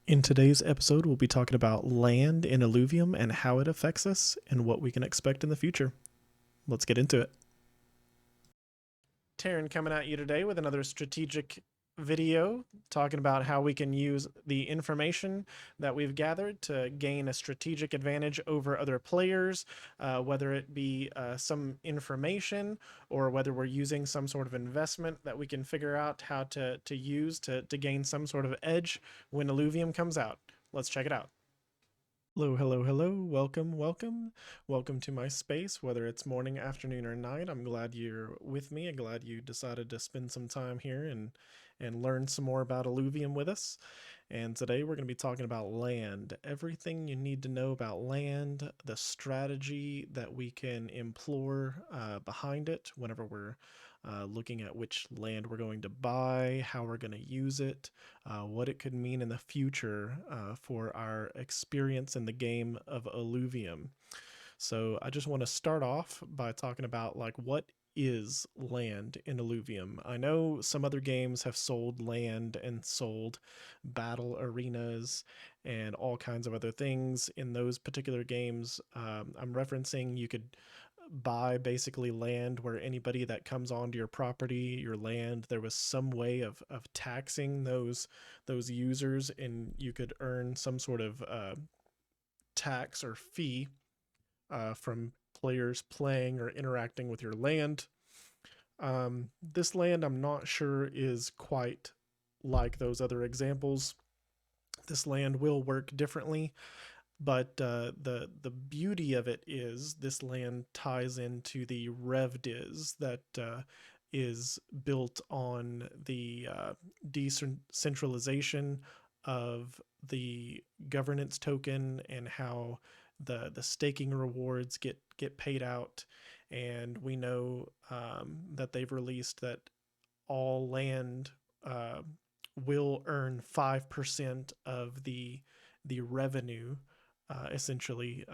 In today's episode, we'll be talking about land in Illuvium and how it affects us and what we can expect in the future. Let's get into it. Terran coming at you today with another strategic video talking about how we can use the information that we've gathered to gain a strategic advantage over other players, whether it be some information or whether we're using some sort of investment that we can figure out how to use to gain some sort of edge when Illuvium comes out. Let's check it out. Hello, hello, hello. Welcome to my space, whether it's morning, afternoon, or night. I'm glad you're with me. I'm glad you decided to spend some time here and learn some more about Illuvium with us. And today we're going to be talking about land. Everything you need to know about land, the strategy that we can employ behind it whenever we're looking at which land we're going to buy, how we're going to use it, what it could mean in the future for our experience in the game of Illuvium. So I just want to start off by talking about what is land in Illuvium. I know some other games have sold land and sold battle arenas and all kinds of other things in those particular games. I'm referencing you could buy basically land where anybody that comes onto your property, your land, there was some way of taxing those users, and you could earn some sort of tax or fee from players playing or interacting with your land. This land, I'm not sure, is quite like those other examples. This land will work differently, but the beauty of it is this land ties into the RevDiz that is built on the decentralization of the governance token and how the staking rewards get paid out. And we know that they've released that all land will earn 5% of the revenue essentially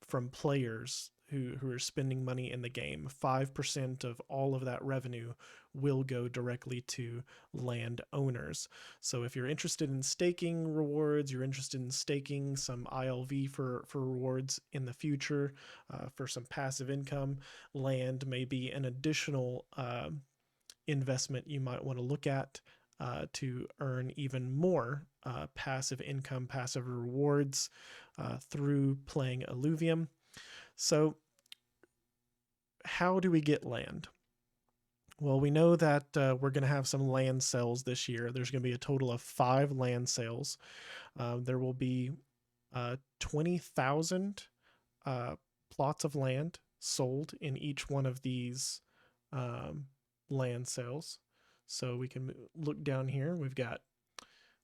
from players who are spending money in the game. 5% of all of that revenue will go directly to land owners. So if you're interested in staking rewards, you're interested in staking some ILV for rewards in the future for some passive income, land may be an additional investment you might want to look at to earn even more passive income, passive rewards through playing Illuvium. So how do we get land? Well, we know that we're going to have some land sales this year. There's going to be a total of 5 land sales. There will be 20,000 plots of land sold in each one of these land sales. So we can look down here. We've got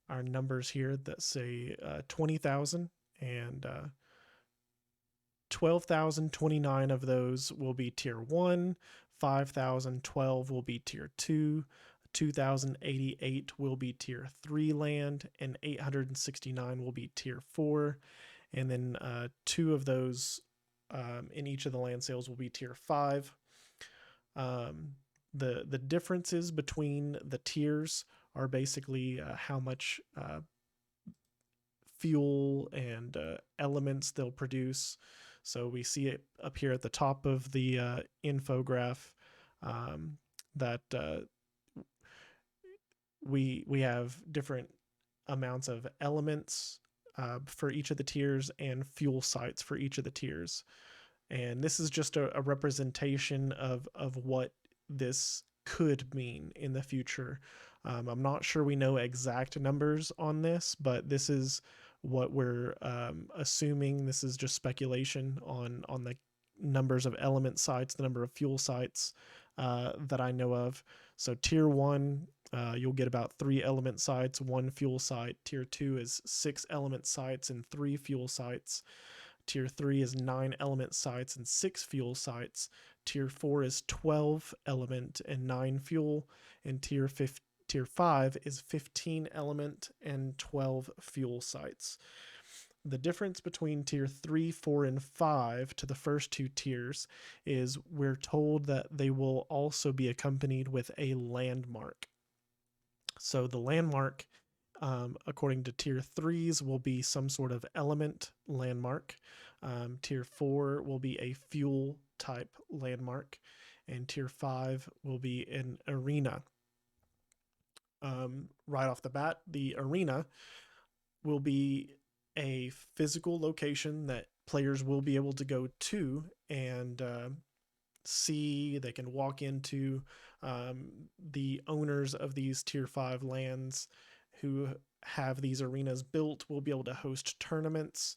our numbers here that say 20,000, and 12,029 of those will be tier 1, 5,012 will be tier 2, 2,088 will be tier 3 land, and 869 will be tier 4. And then 2 of those in each of the land sales will be tier 5. The differences between the tiers are basically how much fuel and elements they'll produce. So we see it up here at the top of the infograph that we have different amounts of elements for each of the tiers and fuel sites for each of the tiers. And this is just a representation of what this could mean in the future. I'm not sure we know exact numbers on this, but this is what we're assuming. This is just speculation on the numbers of element sites, the number of fuel sites that I know of. So tier 1, you'll get about 3 element sites, 1 fuel site. Tier 2 is 6 element sites and 3 fuel sites. Tier 3 is 9 element sites and 6 fuel sites. Tier 4 is 12 element and 9 fuel. And Tier 5 is 15 element and 12 fuel sites. The difference between Tier 3, 4, and 5 to the first 2 tiers is we're told that they will also be accompanied with a landmark. So the landmark According to tier 3s will be some sort of element landmark. Tier 4 will be a fuel type landmark, and tier 5 will be an arena. Right off the bat, the arena will be a physical location that players will be able to go to and see. They can walk into. The owners of these tier 5 lands who have these arenas built will be able to host tournaments,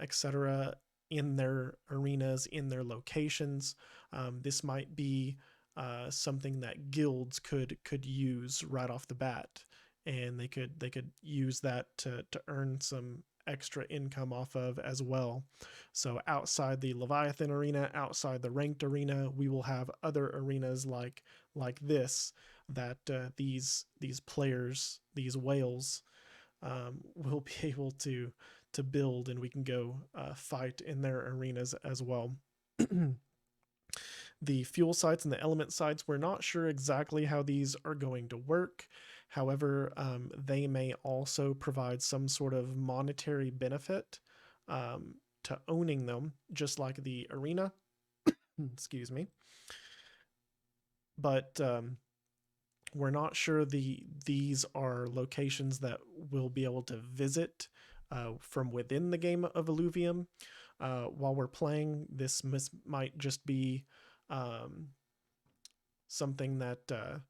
etc., in their arenas, in their locations. This might be something that guilds could use right off the bat, and they could use that to earn some extra income off of as well. So outside the Leviathan arena, outside the ranked arena, we will have other arenas like this that these players, these whales, will be able to build, and we can go fight in their arenas as well. The fuel sites and the element sites, we're not sure exactly how these are going to work. However, they may also provide some sort of monetary benefit to owning them, just like the arena. Excuse me. But we're not sure these are locations that we'll be able to visit from within the game of Illuvium. While we're playing, this might just be something that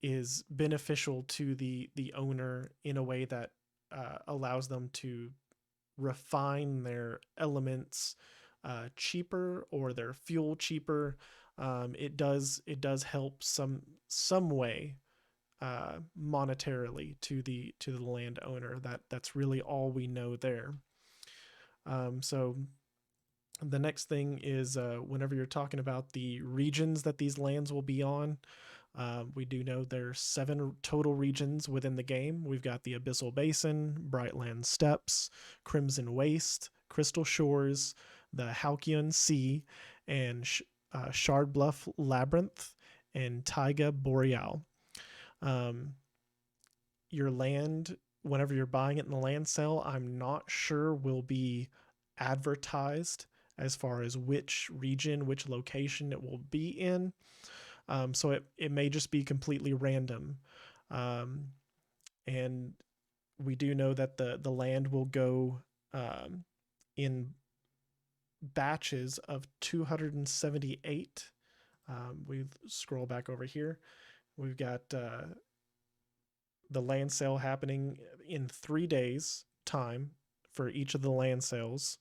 is beneficial to the owner in a way that allows them to refine their elements cheaper, or their fuel cheaper. It does help some way monetarily to the landowner. That's really all we know there. So the next thing is whenever you're talking about the regions that these lands will be on, we do know there's 7 total regions within the game. We've got the Abyssal Basin, Brightland Steppes, Crimson Waste, Crystal Shores, the Halcyon Sea, and Shard Bluff Labyrinth, and Taiga Boreal. Your land, whenever you're buying it in the land sale, I'm not sure will be advertised as far as which region, which location it will be in. So it may just be completely random. And we do know that the land will go in batches of 278. We scroll back over here. We've got the land sale happening in 3 days time for each of the land sales,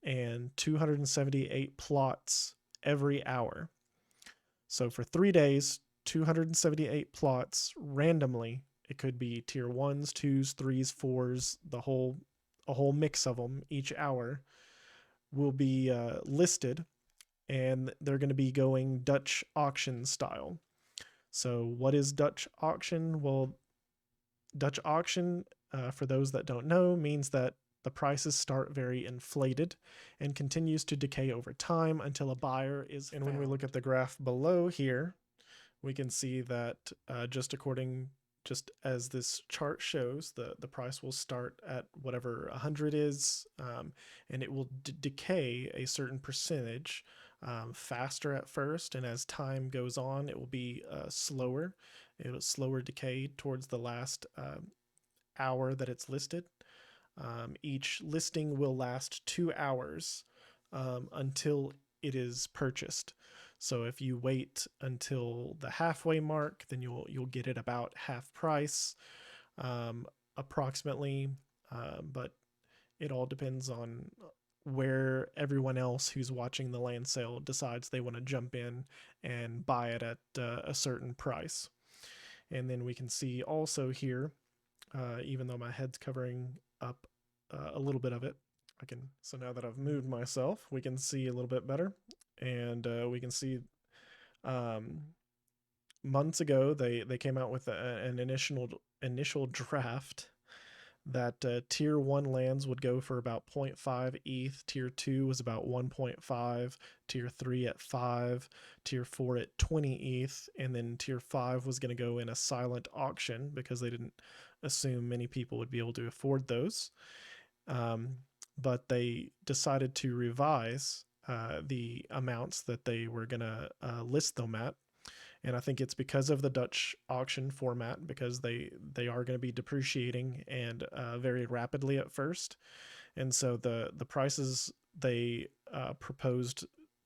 and 278 plots every hour. So for 3 days, 278 plots randomly. It could be tier 1s, 2s, 3s, 4s, a whole mix of them each hour will be listed, and they're going to be going Dutch auction style. So what is Dutch auction? Well, Dutch auction, for those that don't know, means that the prices start very inflated and continues to decay over time until a buyer is found. And when we look at the graph below here, we can see that just as this chart shows, the price will start at whatever 100 is, and it will decay a certain percentage faster at first, and as time goes on, it will be slower. It will slower decay towards the last hour that it's listed. Each listing will last 2 hours until it is purchased. So if you wait until the halfway mark, then you'll get it about half price, approximately. But it all depends on where everyone else who's watching the land sale decides they want to jump in and buy it at a certain price. And then we can see also here, even though my head's covering up a little bit of it, so now that I've moved myself, we can see a little bit better. And we can see months ago they came out with an initial draft that tier 1 lands would go for about 0.5 ETH, tier 2 was about 1.5, tier 3 at 5, tier 4 at 20 ETH, and then tier 5 was going to go in a silent auction because they didn't assume many people would be able to afford those. But they decided to revise the amounts that they were going to list them at. And I think it's because of the Dutch auction format, because they are going to be depreciating and very rapidly at first. And so the prices they proposed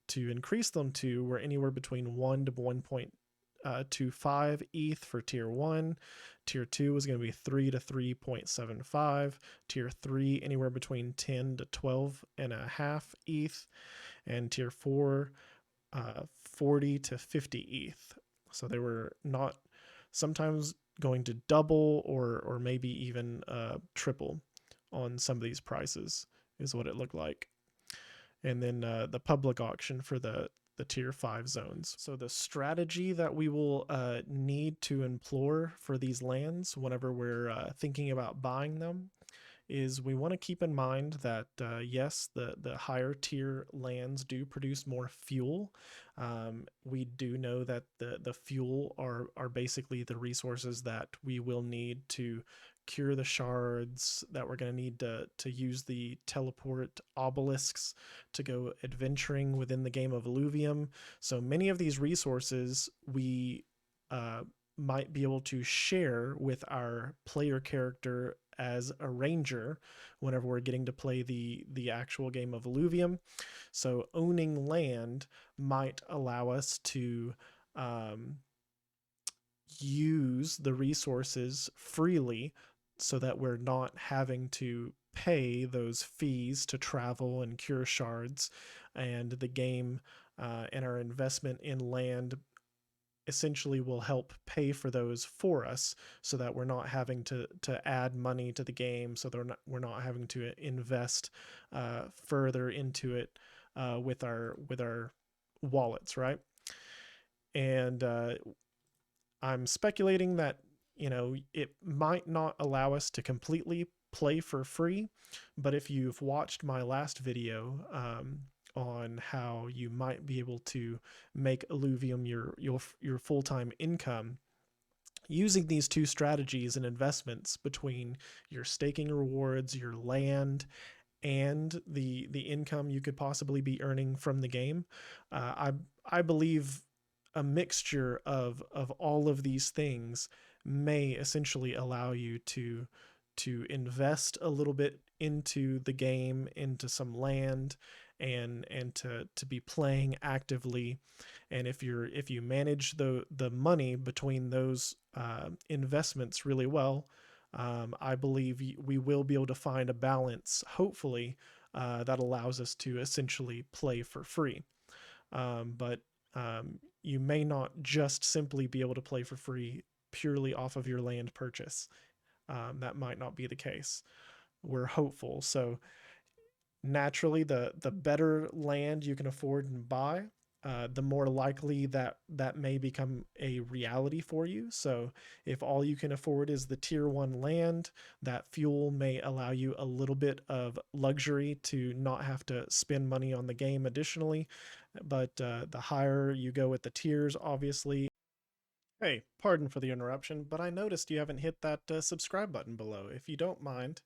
to increase them to were anywhere between 1 to 1.25 ETH for tier 1. Tier 2 was going to be 3 to 3.75. Tier 3 anywhere between 10 to 12 and a half ETH, and tier 4 40 to 50 ETH. So they were not sometimes going to double or maybe even triple on some of these prices is what it looked like. And then the public auction for the tier 5 zones. So the strategy that we will need to employ for these lands whenever we're thinking about buying them is we want to keep in mind that yes, the higher tier lands do produce more fuel. We do know that the fuel are basically the resources that we will need to cure the shards, that we're going to need to use the teleport obelisks to go adventuring within the game of Illuvium. So many of these resources we might be able to share with our player character as a ranger whenever we're getting to play the actual game of Illuvium. So owning land might allow us to use the resources freely so that we're not having to pay those fees to travel and cure shards, and the game and our investment in land essentially will help pay for those for us so that we're not having to add money to the game, so we're not having to invest further into it with our wallets, right? And I'm speculating that it might not allow us to completely play for free, but if you've watched my last video on how you might be able to make Illuvium your full-time income using these two strategies and investments between your staking rewards, your land, and the income you could possibly be earning from the game. I believe a mixture of all of these things may essentially allow you to invest a little bit into the game, into some land, and to be playing actively. And if you manage the money between those investments really well, I believe we will be able to find a balance, hopefully, that allows us to essentially play for free. But you may not just simply be able to play for free purely off of your land purchase. That might not be the case. We're hopeful. So naturally, the better land you can afford and buy, the more likely that may become a reality for you. So if all you can afford is the tier 1 land, that fuel may allow you a little bit of luxury to not have to spend money on the game additionally. But the higher you go with the tiers, obviously. Hey, pardon for the interruption, but I noticed you haven't hit that subscribe button below. If you don't mind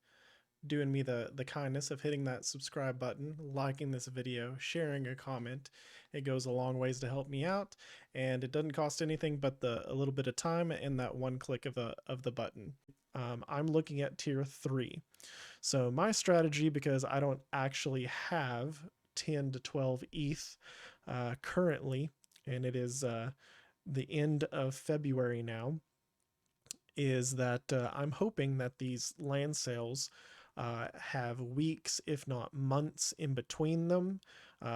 doing me the kindness of hitting that subscribe button, liking this video, sharing a comment, it goes a long ways to help me out, and it doesn't cost anything but a little bit of time and that one click of the button. I'm looking at tier 3. So my strategy, because I don't actually have 10 to 12 ETH currently, and it is the end of February now, is that I'm hoping that these land sales have weeks, if not months, in between them,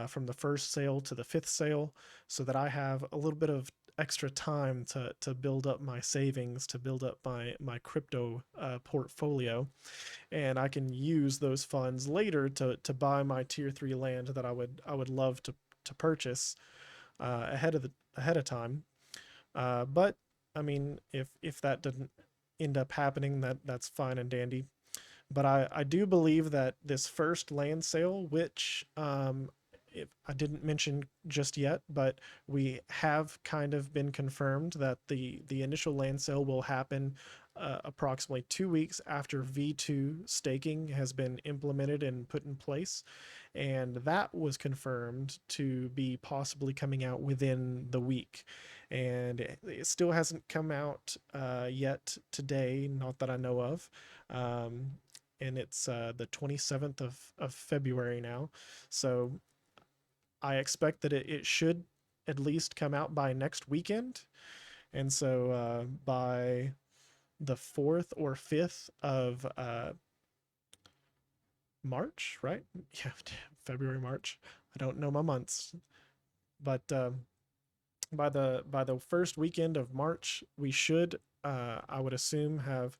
from the first sale to the 5th sale, so that I have a little bit of extra time to build up my savings, to build up my crypto portfolio, and I can use those funds later to buy my tier 3 land that I would love to purchase ahead of time. But I mean, if that didn't end up happening, that's fine and dandy. But I do believe that this first land sale, which if I didn't mention just yet, but we have kind of been confirmed that the initial land sale will happen approximately 2 weeks after V2 staking has been implemented and put in place. And that was confirmed to be possibly coming out within the week. And it still hasn't come out yet today, not that I know of. Um, and it's the 27th of February now. So I expect that it should at least come out by next weekend. And so by the 4th or 5th of March, right? Yeah, February, March. I don't know my months, but by the first weekend of March, we should, I would assume, have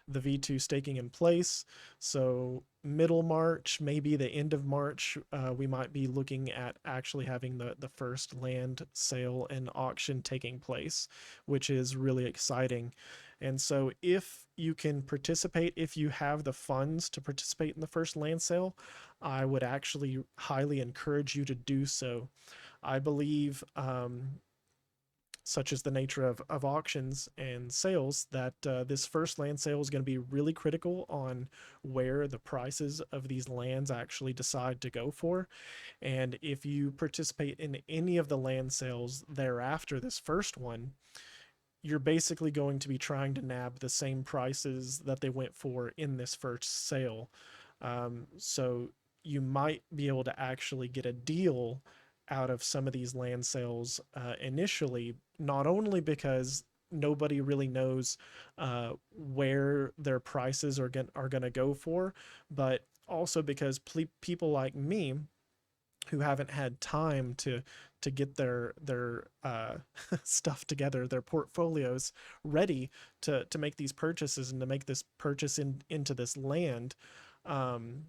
the V2 staking in place. So middle March, maybe the end of March, we might be looking at actually having the first land sale and auction taking place, which is really exciting. And so if you can participate, if you have the funds to participate in the first land sale, I would actually highly encourage you to do so. I believe such as the nature of auctions and sales, that this first land sale is going to be really critical on where the prices of these lands actually decide to go for. And if you participate in any of the land sales thereafter this first one, you're basically going to be trying to nab the same prices that they went for in this first sale. So you might be able to actually get a deal out of some of these land sales initially, not only because nobody really knows where their prices are going to go for, but also because people like me who haven't had time to get their stuff together, their portfolios ready to make these purchases and to make this purchase into this land, um,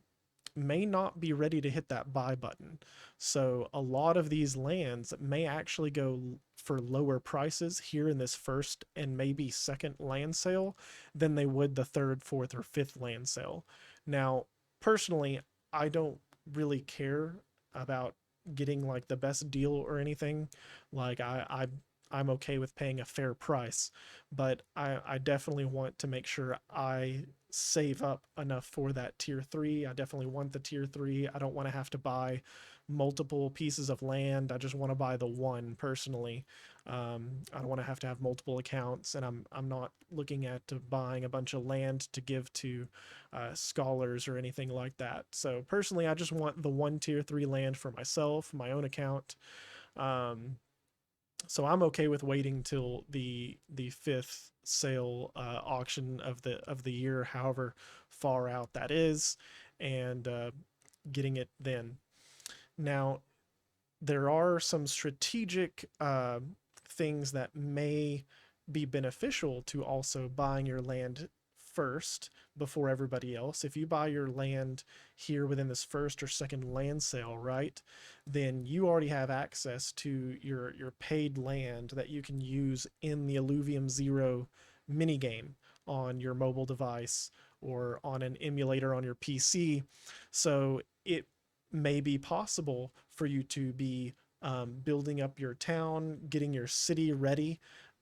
may not be ready to hit that buy button. So a lot of these lands may actually go for lower prices here in this first and maybe second land sale than they would the third, fourth, or fifth land sale. Now, personally, I don't really care about getting like the best deal or anything. Like I'm okay with paying a fair price, but I definitely want to make sure I save up enough for that tier 3. I definitely want the tier 3. I don't want to have to buy multiple pieces of land. I just want to buy the one personally. I don't want to have multiple accounts, and I'm not looking at buying a bunch of land to give to scholars or anything like that. So personally, I just want the one tier 3 land for myself, my own account. Um, so I'm okay with waiting till the fifth sale auction of the year, however far out that is, and getting it then. Now, there are some strategic things that may be beneficial to also buying your land first before everybody else. If you buy your land here within this first or second land sale, right, then you already have access to your paid land that you can use in the Illuvium Zero minigame on your mobile device or on an emulator on your PC. So it may be possible for you to be building up your town, getting your city ready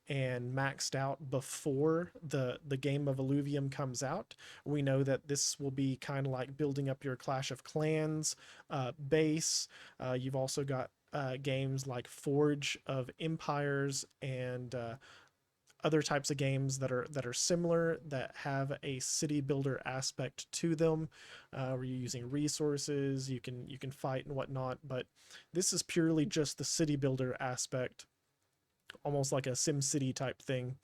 and maxed out before the game of Illuvium comes out. We know that this will be kind of like building up your Clash of Clans base. You've also got games like Forge of Empires and other types of games that are similar, that have a city builder aspect to them, where you're using resources, you can fight and whatnot. But this is purely just the city builder aspect, almost like a Sim City type thing,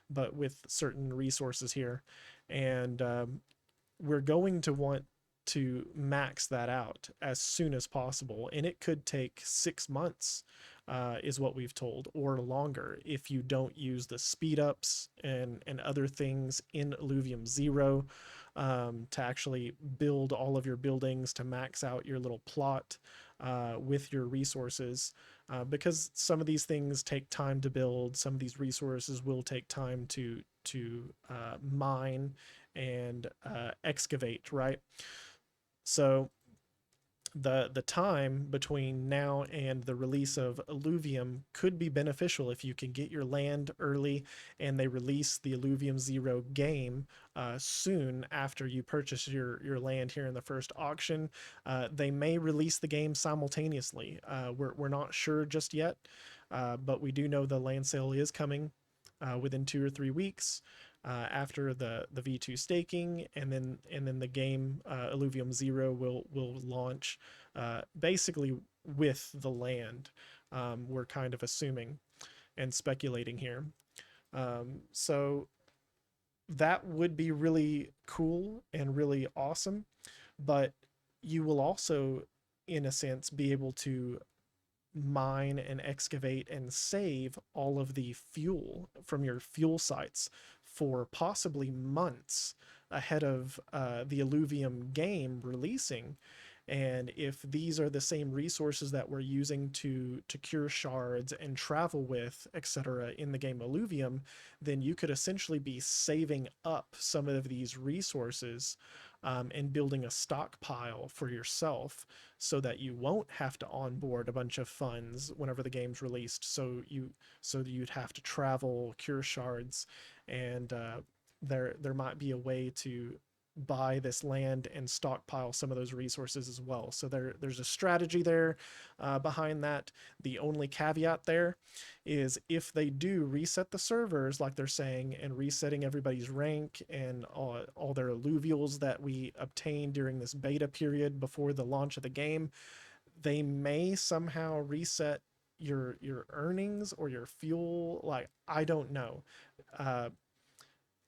but with certain resources here. And we're going to want to max that out as soon as possible. And it could take 6 months, is what we've told, or longer, if you don't use the speed ups and other things in Illuvium Zero to actually build all of your buildings, to max out your little plot with your resources. Because some of these things take time to build, some of these resources will take time to mine and excavate, right? So the time between now and the release of Illuvium could be beneficial if you can get your land early and they release the Illuvium 0 game soon after you purchase your land here in the first auction. They may release the game simultaneously. We're not sure just yet, but we do know the land sale is coming within 2 or 3 weeks. After the V2 staking, and then the game Illuvium 0 will launch basically with the land. We're kind of assuming and speculating here. So that would be really cool and really awesome, but you will also, in a sense, be able to mine and excavate and save all of the fuel from your fuel sites for possibly months ahead of the Illuvium game releasing. And if these are the same resources that we're using to cure shards and travel with, etc., in the game Illuvium, then you could essentially be saving up some of these resources and building a stockpile for yourself so that you won't have to onboard a bunch of funds whenever the game's released. So you'd have to travel, cure shards, and there might be a way to buy this land and stockpile some of those resources as well. So there's a strategy there behind that. The only caveat there is if they do reset the servers like they're saying, and resetting everybody's rank and all their alluvials that we obtained during this beta period before the launch of the game, they may somehow reset your earnings or your fuel. Like, I don't know.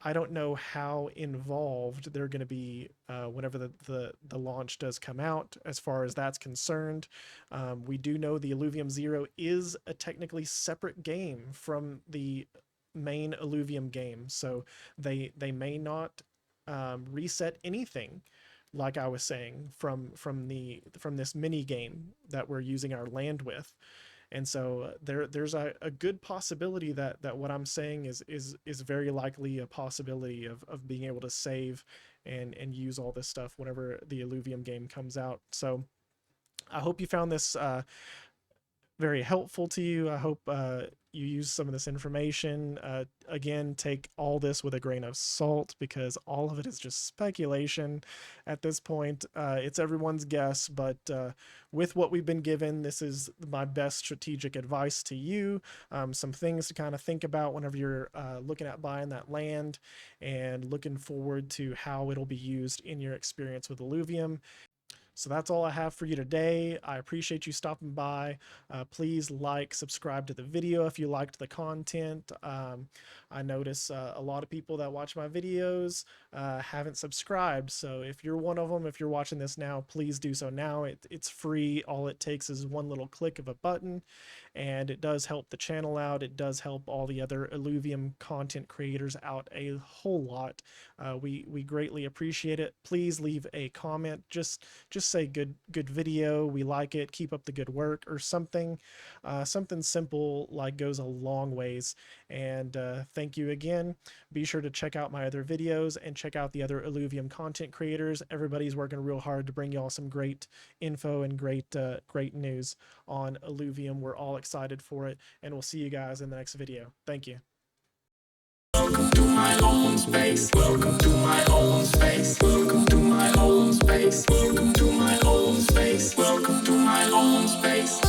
I don't know how involved they're going to be whenever the launch does come out as far as that's concerned. We do know the Illuvium 0 is a technically separate game from the main Illuvium game, so they may not reset anything, like I was saying, from this mini game that we're using our land with. And so there's a good possibility that what I'm saying is very likely a possibility of being able to save and use all this stuff whenever the Illuvium game comes out. So I hope you found this very helpful to you. I hope you use some of this information. Again, take all this with a grain of salt, because all of it is just speculation at this point. It's everyone's guess, but with what we've been given, this is my best strategic advice to you. Some things to kind of think about whenever you're looking at buying that land and looking forward to how it'll be used in your experience with Illuvium. So that's all I have for you today. I appreciate you stopping by. Please like, subscribe to the video if you liked the content. I notice a lot of people that watch my videos haven't subscribed. So if you're one of them, if you're watching this now, please do so now. It's free. All it takes is one little click of a button, and it does help the channel out. It does help all the other Illuvium content creators out a whole lot. We greatly appreciate it. Please leave a comment. Just say good video, we like it, keep up the good work, or something simple like goes a long ways. And thank you again. Be sure to check out my other videos and check out the other Illuvium content creators. Everybody's working real hard to bring y'all some great info and great news on Illuvium. We're all excited for it, and we'll see you guys in the next video. Thank you. Welcome to my own space. Welcome to my own space. Welcome to my own space. Welcome to my own space. Welcome to my own space.